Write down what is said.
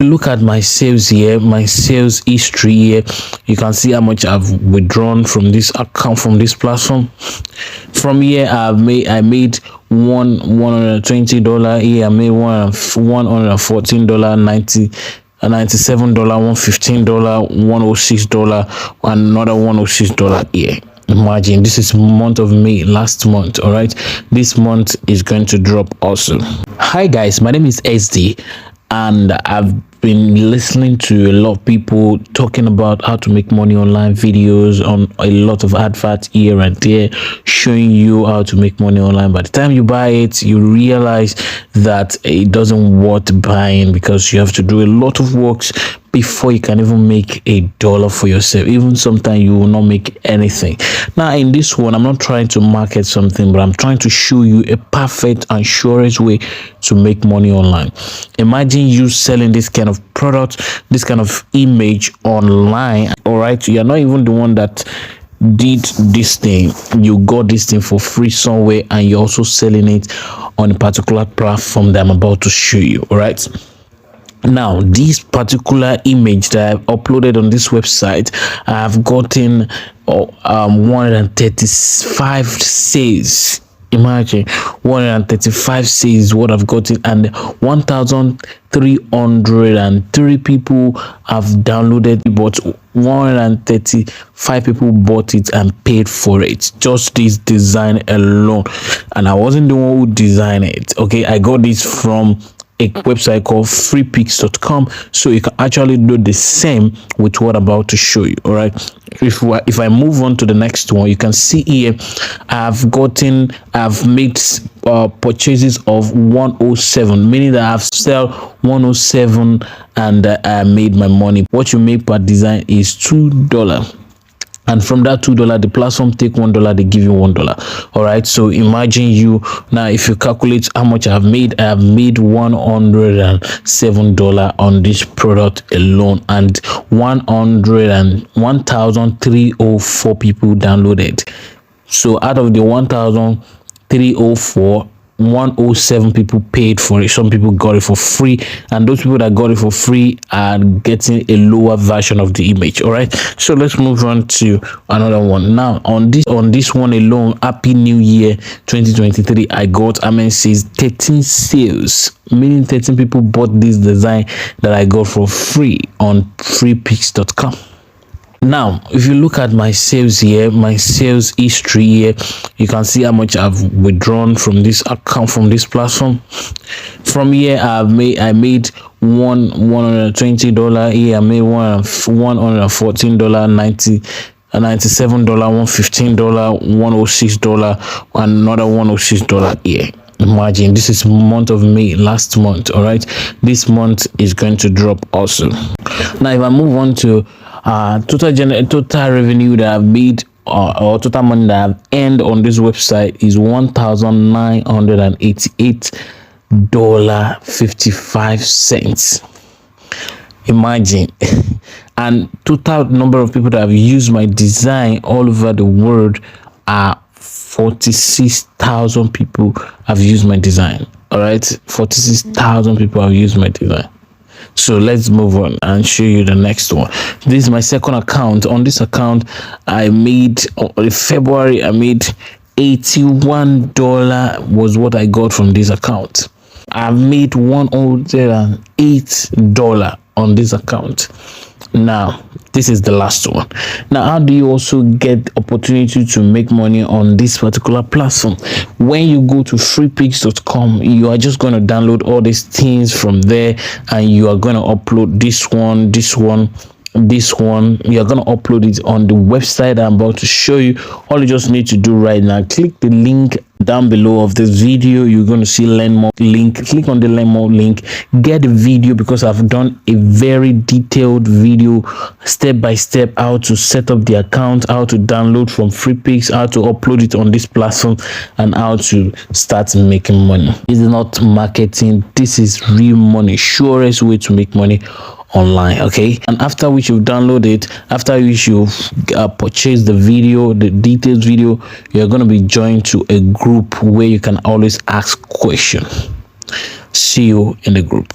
look at my sales here, my sales history here, you can see how much I've withdrawn from this account, from this platform. From here I made $120 here. I made $114, $97, $115, $106, and another $106 here. Imagine, this is month of May, last month. All right, this month is going to drop also. Hi guys, my name is SD, and I've been listening to a lot of people talking about how to make money online, videos on a lot of adverts here and there showing you how to make money online. By the time you buy it, you realize that it doesn't worth buying, because you have to do a lot of works before you can even make $1 for yourself. Even sometimes you will not make anything. Now in this one, I'm not trying to market something, but I'm trying to show you a perfect and surest way to make money online. Imagine you selling this kind of product, this kind of image online. All right, you're not even the one that did this thing. You got this thing for free somewhere, and you're also selling it on a particular platform that I'm about to show you. All right, now this particular image that I've uploaded on this website, I've gotten 135 sales. Imagine, 135 sales what I've gotten, and 1,303 people have downloaded it, but 135 people bought it and paid for it. Just this design alone, and I wasn't the one who designed it. Okay, I got this from a website called freepix.com, so you can actually do the same with what I'm about to show you. All right, if I move on to the next one, you can see here I've made purchases of 107, meaning that I've sold 107 and I made my money. What you make per design is $2, and from that $2, the platform take $1, they give you $1. All right, so imagine you now, if you calculate how much I have made $107 on this product alone, and 1,304 people downloaded. So out of the 1,304, 107 people paid for it. Some people got it for free, and those people that got it for free are getting a lower version of the image. All right, so let's move on to another one. Now on this one alone, Happy New Year 2023, I got, says 13 sales, meaning 13 people bought this design that I got for free on freepix.com. Now if you look at my sales here, my sales history here, you can see how much I've withdrawn from this account, from this platform. From here I made $120 here. I made $114, $97, $115, $106, and another $106 here. Imagine, this is month of May, last month. All right, this month is going to drop also. Now if I move on to total revenue that I've made, or total money that I've earned on this website, is $1,988.55. Imagine. And total number of people that have used my design all over the world are 46,000 people have used my design. All right, 46,000 people have used my design. So let's move on and show you the next one. This is my second account. On this account, I made in February, I made $81 was what I got from this account. I made $108 on this account. Now this is the last one. Now how do you also get opportunity to make money on this particular platform? When you go to freepix.com, you are just going to download all these things from there, and you are going to upload this one. You're going to upload it on the website I'm about to show you. All you just need to do right now, click the link down below of this video. You're going to see learn more link. Click on the learn more link, get the video, because I've done a very detailed video step by step how to set up the account, how to download from Freepix, how to upload it on this platform, and how to start making money. This is not marketing, this is real money, surest way to make money online. Okay, and after which you download it, after which you purchase the video, the details video, you're going to be joined to a group where you can always ask questions. See you in the group.